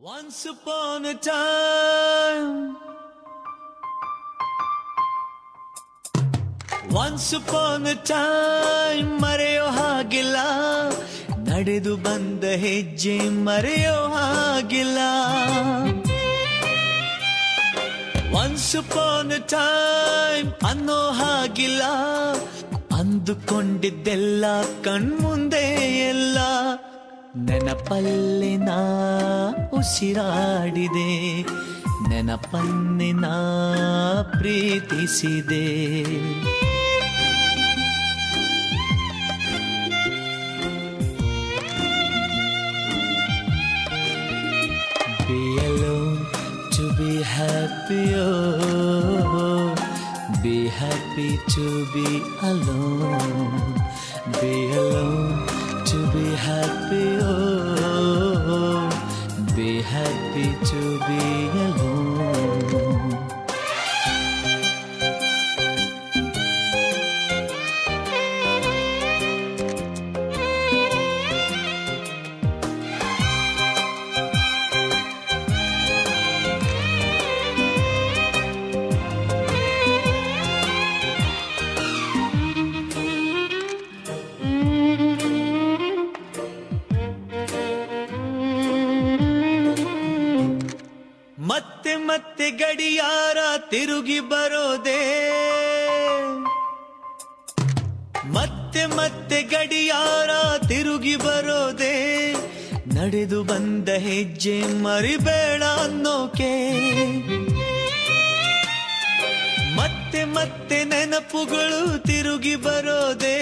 Once upon a time, once upon a time, ಮರೆಯೋ ಹಾಗಿಲ್ಲ, ನಡೆದು ಬಂದ ಹೆಜ್ಜೆ ಮರೆಯೋ ಹಾಗಿಲ್ಲ. Once upon a time ಅನ್ನೋ ಹಾಗಿಲ್ಲ, ಅಂದುಕೊಂಡಿದ್ದೆಲ್ಲ ಕಣ್ಮುಂದೆ ಎಲ್ಲ ನೆನಪಲ್ಲಿ ನಾ ಉಸಿರಾಡಿದೆ, ನೆನಪನ್ನೇ ನಾ ಪ್ರೀತಿಸಿದೆ. Be alone to be happy, oh, be happy to be alone. Be alone to be happy, oh, be happy to be alone. ಮತ್ತೆ ಮತ್ತೆ ಗಡಿಯಾರ ತಿರುಗಿ ಬರೋದೇ, ಮತ್ತೆ ಮತ್ತೆ ಗಡಿಯಾರ ತಿರುಗಿ ಬರೋದೇ, ನಡೆದು ಬಂದ ಹೆಜ್ಜೆ ಮರಿಬೇಡ ಅನ್ನೋಕೆ. ಮತ್ತೆ ಮತ್ತೆ ನೆನಪುಗಳು ತಿರುಗಿ ಬರೋದೇ,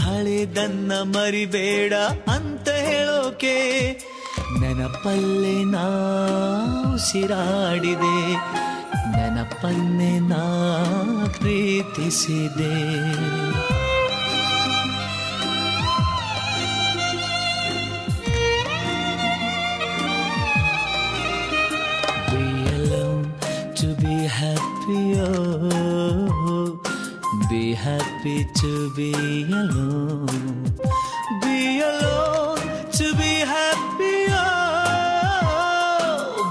ಹಳೆದನ್ನ ಮರಿಬೇಡ ಅಂತ ಹೇಳೋಕೆ. ನೆನಪಲ್ಲೇ ನಾ ಉಸಿರಾಡಿದೆ, ನೆನಪನ್ನೇ ನಾ ಪ್ರೀತಿಸಿದೆ. Be alone to be happy, oh, be happy to be alone. Be alone to be happy, oh,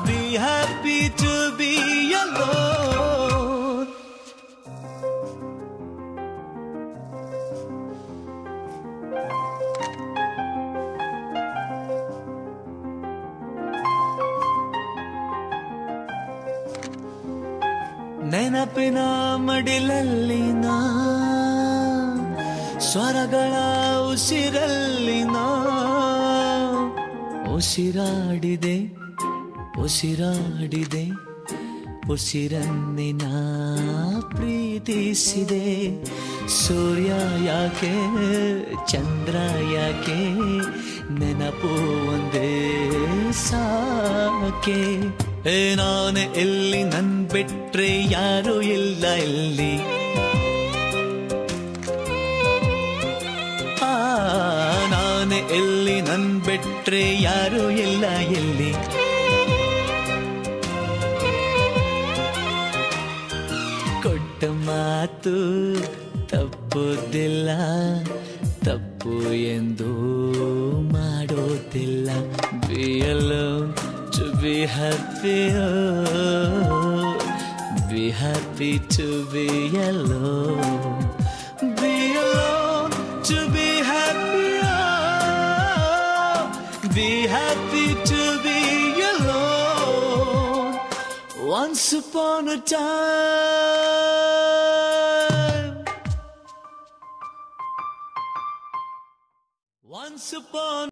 be happy to be alone. ನೆನಪಿನ ಮಡಿಲಲ್ಲಿ ನಾ, ಸ್ವರಗಳ ಉಸಿರಲ್ಲಿ ನಾ ಉಸಿರಾಡಿದೆ, ಉಸಿರಾಡಿದೆ, ಉಸಿರನ್ನೇ ನಾ ಪ್ರೀತಿಸಿದೆ. ಸೂರ್ಯ ಯಾಕೆ ಚಂದ್ರ ಯಾಕೆ, ನೆನಪು ಒಂದೇ ಸಾಕೆ. ನಾನು ಎಲ್ಲಿ ನನ್ ಬಿಟ್ರೆ ಯಾರು ಇಲ್ಲ ಎಲ್ಲಿ, ನಾನು ಎಲ್ಲಿ ನನ್ ಬಿಟ್ರೆ ಯಾರು ಇಲ್ಲ ಎಲ್ಲಿ. ಕೊಟ್ಟ ಮಾತು ತಪ್ಪುದಿಲ್ಲ, ತಪ್ಪು ಎಂದು ಮಾಡೋದಿಲ್ಲ. Be alone to be happy, oh, be happy to be alone. Be alone to be happy, oh, be happy to be alone. Once upon a time, once upon